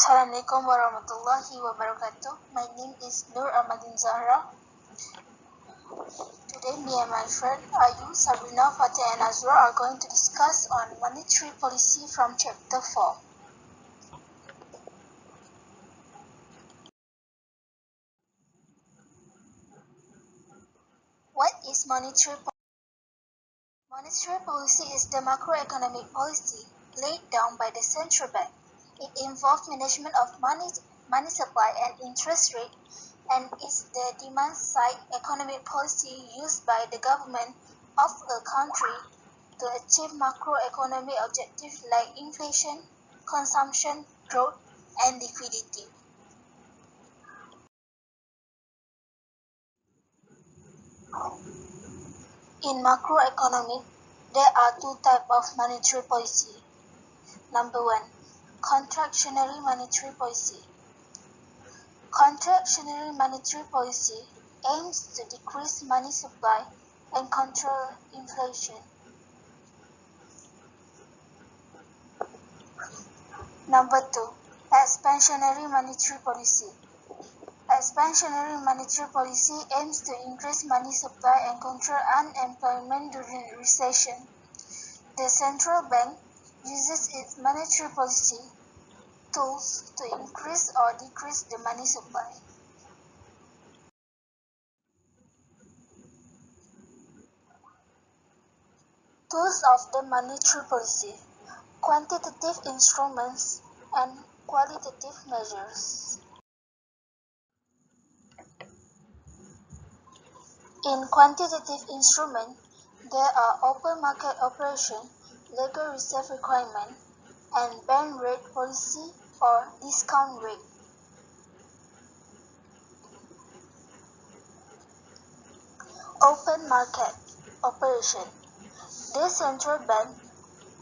Assalamualaikum warahmatullahi wabarakatuh. My name is AMALIN ZAHRA. Today, me and my friend Ayu, SABRINA, FATIN and NAZURAH are going to discuss on monetary policy from Chapter 4. What is monetary policy? Monetary policy is the macroeconomic policy laid down by the central bank. It involves management of money supply and interest rate, and is the demand-side economic policy used by the government of a country to achieve macroeconomic objectives like inflation, consumption, growth, and liquidity. In macroeconomic, there are two types of monetary policy. Number 1. Contractionary monetary policy. Contractionary monetary policy aims to decrease money supply and control inflation. Number 2. Expansionary monetary policy. Expansionary monetary policy aims to increase money supply and control unemployment during recession. The central bank uses its monetary policy tools to increase or decrease the money supply. Tools of the monetary policy: quantitative instruments and qualitative measures. In quantitative instruments, there are open market operation, legal reserve requirement, and band rate policy or discount rate. Open market operation. The central bank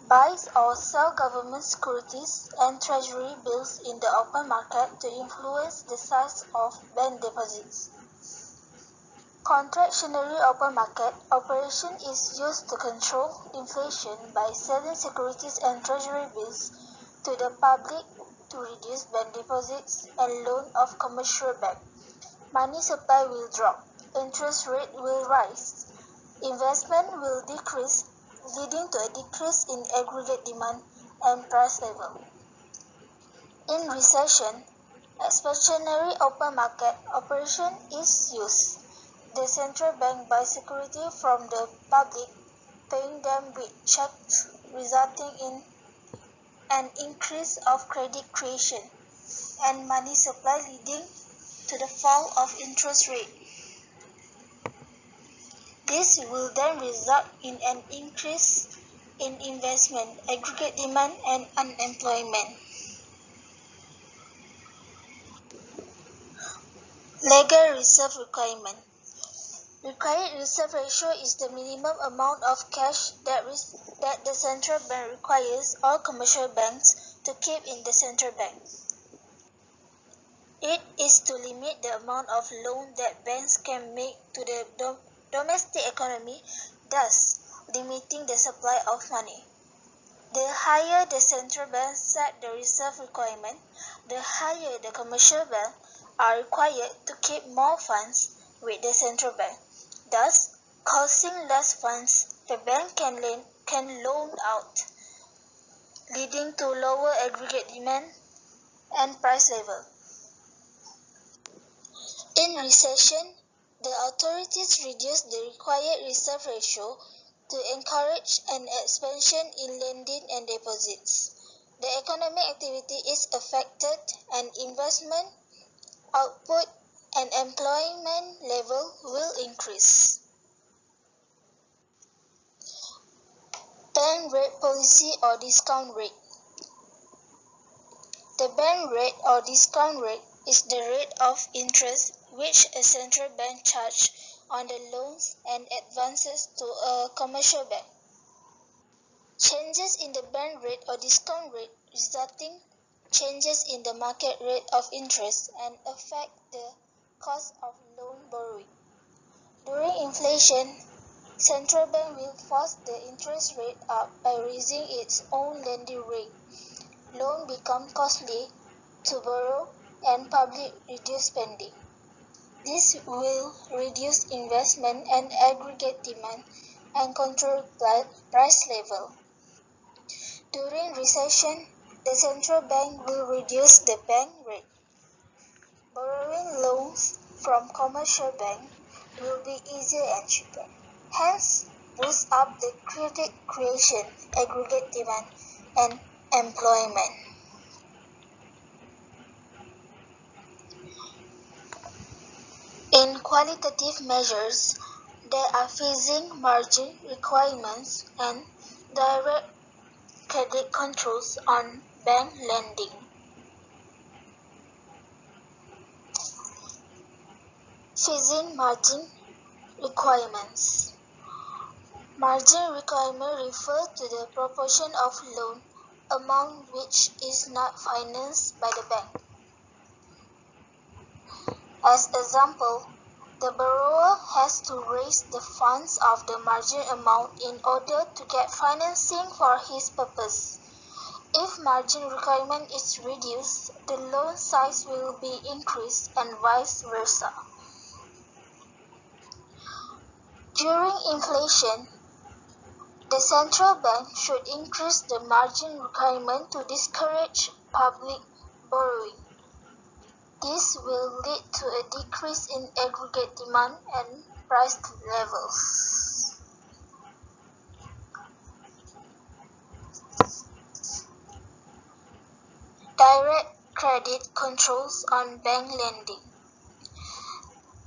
buys or sells government securities and treasury bills in the open market to influence the size of bank deposits. Contractionary open market operation is used to control inflation by selling securities and treasury bills to the public to reduce bank deposits and loan of commercial bank. Money supply will drop, interest rate will rise, investment will decrease, leading to a decrease in aggregate demand and price level. In recession, expansionary open market operation is used. The central bank buys security from the public, paying them with checks, resulting in an increase of credit creation and money supply, leading to the fall of interest rate. This will then result in an increase in investment, aggregate demand, and unemployment. Legal reserve requirement. Required reserve ratio is the minimum amount of cash that the central bank requires all commercial banks to keep in the central bank. It is to limit the amount of loan that banks can make to the domestic economy, thus limiting the supply of money. The higher the central bank set the reserve requirement, the higher the commercial banks are required to keep more funds with the central bank, thus causing less funds the bank can loan out, leading to lower aggregate demand and price level. In recession, the authorities reduce the required reserve ratio to encourage an expansion in lending and deposits. The economic activity is affected and investment, output, and employment level will increase. Band rate policy or discount rate. The band rate or discount rate is the rate of interest which a central bank charges on the loans and advances to a commercial bank. Changes in the band rate or discount rate resulting changes in the market rate of interest and affect the cost of loan borrowing. During inflation, central bank will force the interest rate up by raising its own lending rate. Loan become costly to borrow and public reduce spending. This will reduce investment and aggregate demand and control price level. During recession, the central bank will reduce the bank rate. Borrowing loans from commercial banks will be easier and cheaper. Hence, boost up the credit creation, aggregate demand, and employment. In qualitative measures, there are phasing margin requirements and direct credit controls on bank lending. Phasing margin requirements. Margin requirement refer to the proportion of loan amount which is not financed by the bank. As example, the borrower has to raise the funds of the margin amount in order to get financing for his purpose. If margin requirement is reduced, the loan size will be increased and vice versa. During inflation, the central bank should increase the margin requirement to discourage public borrowing. This will lead to a decrease in aggregate demand and price levels. Direct credit controls on bank lending.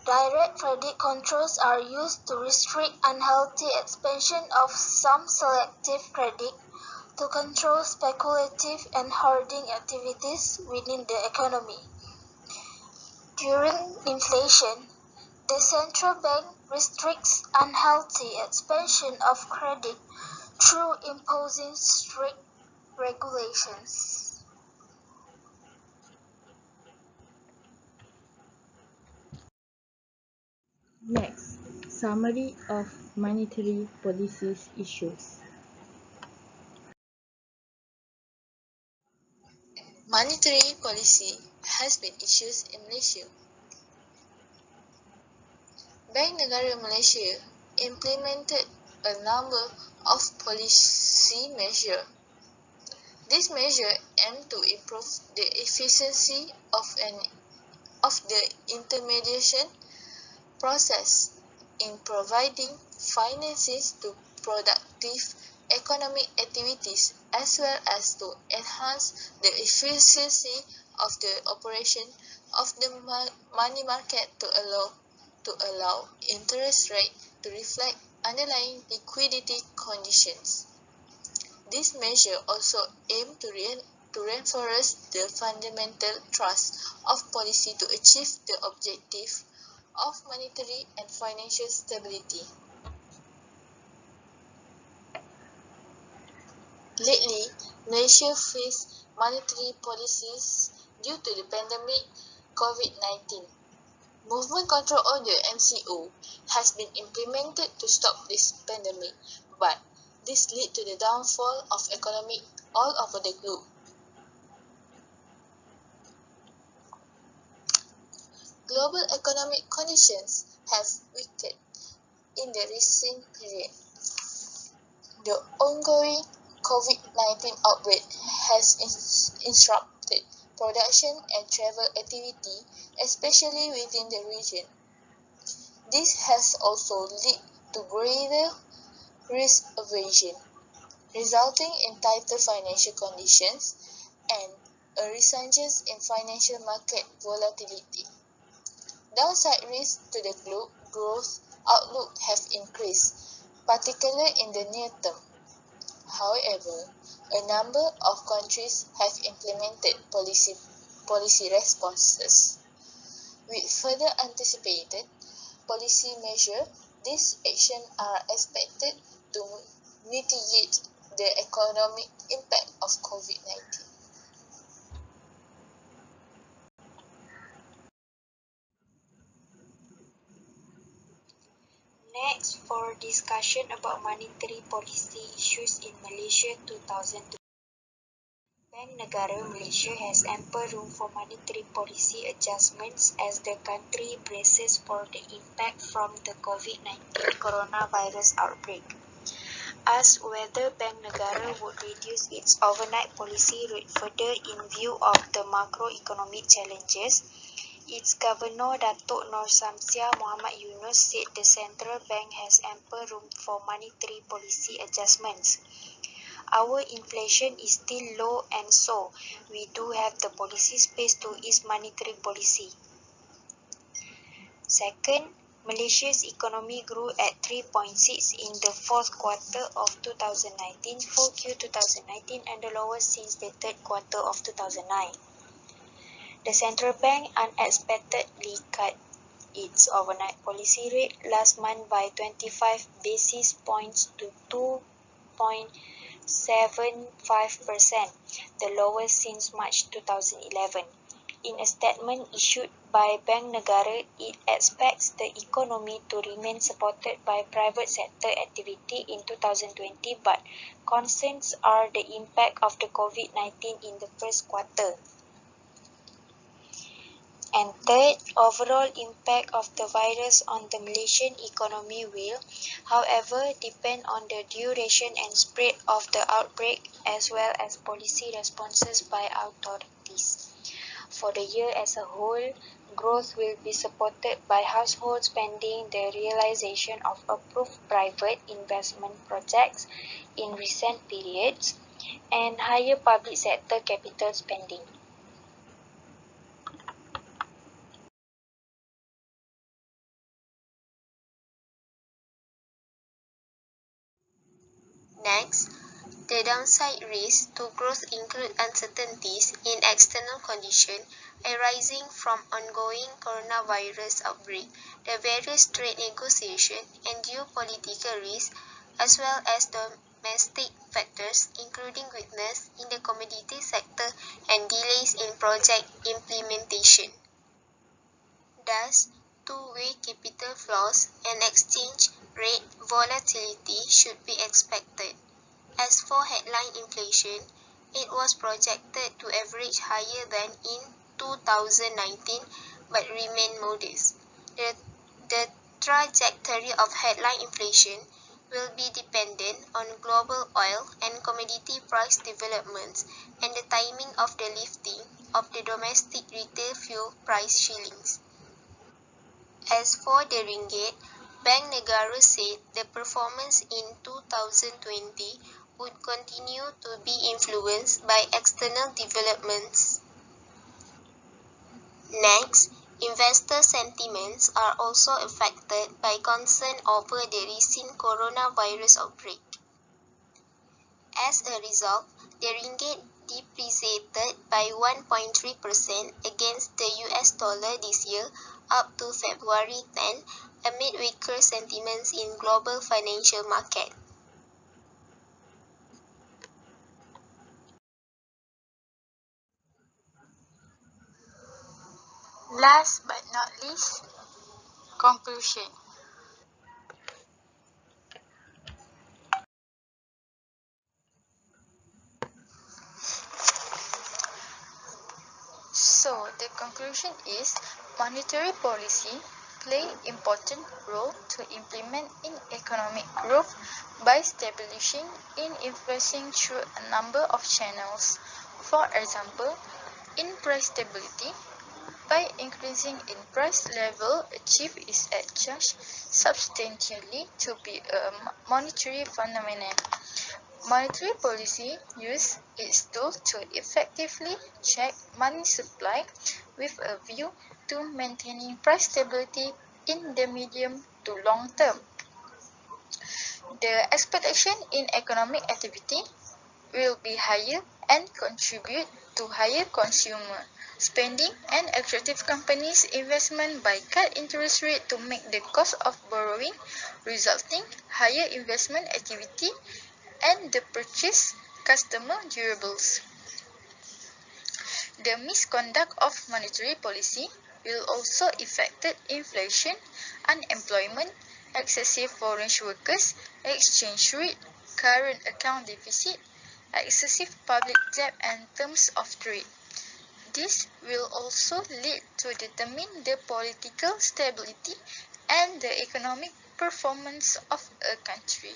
Direct credit controls are used to restrict unhealthy expansion of some selective credit, to control speculative and hoarding activities within the economy. During inflation, the central bank restricts unhealthy expansion of credit through imposing strict regulations. Next, summary of monetary policy issues. Monetary policy has been issued in Malaysia. Bank Negara Malaysia implemented a number of policy measures. These measures aim to improve the efficiency of the intermediation process in providing finances to productive economic activities, as well as to enhance the efficiency of the operation of the money market to allow interest rate to reflect underlying liquidity conditions. This measure also aim to reinforce the fundamental thrust of policy to achieve the objective of monetary and financial stability. Lately, Malaysia faced monetary policies due to the pandemic COVID-19. Movement Control Order (MCO) has been implemented to stop this pandemic, but this led to the downfall of economy all over the globe. Global economic conditions have weakened in the recent period. The ongoing COVID-19 outbreak has disrupted production and travel activity, especially within the region. This has also led to greater risk aversion, resulting in tighter financial conditions and a resurgence in financial market volatility. Downside risks to the growth outlook have increased, particularly in the near term. However, a number of countries have implemented policy responses. With further anticipated policy measures, these actions are expected to mitigate the economic impact of COVID-19. Next, for discussion about monetary policy issues in Malaysia 2002. Bank Negara Malaysia has ample room for monetary policy adjustments as the country braces for the impact from the COVID-19 coronavirus outbreak. Asked whether Bank Negara would reduce its overnight policy rate further in view of the macroeconomic challenges, its Governor Datuk Nur Samsia Muhammad Yunus said the central bank has ample room for monetary policy adjustments. Our inflation is still low and so we do have the policy space to ease monetary policy. Second, Malaysia's economy grew at 3.6 in the fourth quarter of 2019, 4Q 2019, and the lowest since the third quarter of 2009. The central bank unexpectedly cut its overnight policy rate last month by 25 basis points to 2.75%, the lowest since March 2011. In a statement issued by Bank Negara, it expects the economy to remain supported by private sector activity in 2020, but concerns are the impact of the COVID-19 in the first quarter. And third, overall impact of the virus on the Malaysian economy will, however, depend on the duration and spread of the outbreak as well as policy responses by authorities. For the year as a whole, growth will be supported by household spending, the realization of approved private investment projects in recent periods, and higher public sector capital spending. Next, the downside risks to growth include uncertainties in external conditions arising from ongoing coronavirus outbreak, the various trade negotiations and geopolitical risks, as well as domestic factors including weakness in the commodity sector and delays in project implementation. Thus, two-way capital flows and exchange rate volatility should be expected. As for headline inflation, it was projected to average higher than in 2019 but remain modest. The trajectory of headline inflation will be dependent on global oil and commodity price developments and the timing of the lifting of the domestic retail fuel price ceilings. As for the ringgit, Bank Negara said the performance in 2020 would continue to be influenced by external developments. Next, investor sentiments are also affected by concern over the recent coronavirus outbreak. As a result, the ringgit depreciated by 1.3% against the US dollar this year up to February 10 amid weaker sentiments in global financial market. Last but not least, conclusion. So, the conclusion is monetary policy play important role to implement in economic growth by stabilizing in inflation through a number of channels. For example, in price stability, by increasing in price level achieved is adjudged substantially to be a monetary phenomenon. Monetary policy uses its tools to effectively check money supply with a view to maintaining price stability in the medium to long term. The expectation in economic activity will be higher and contribute to higher consumer spending and attractive companies' investment by cut interest rate to make the cost of borrowing, resulting higher investment activity and the purchase customer durables. The misconduct of monetary policy will also affect inflation, unemployment, excessive foreign workers, exchange rate, current account deficit, excessive public debt and terms of trade. This will also lead to determine the political stability and the economic performance of a country.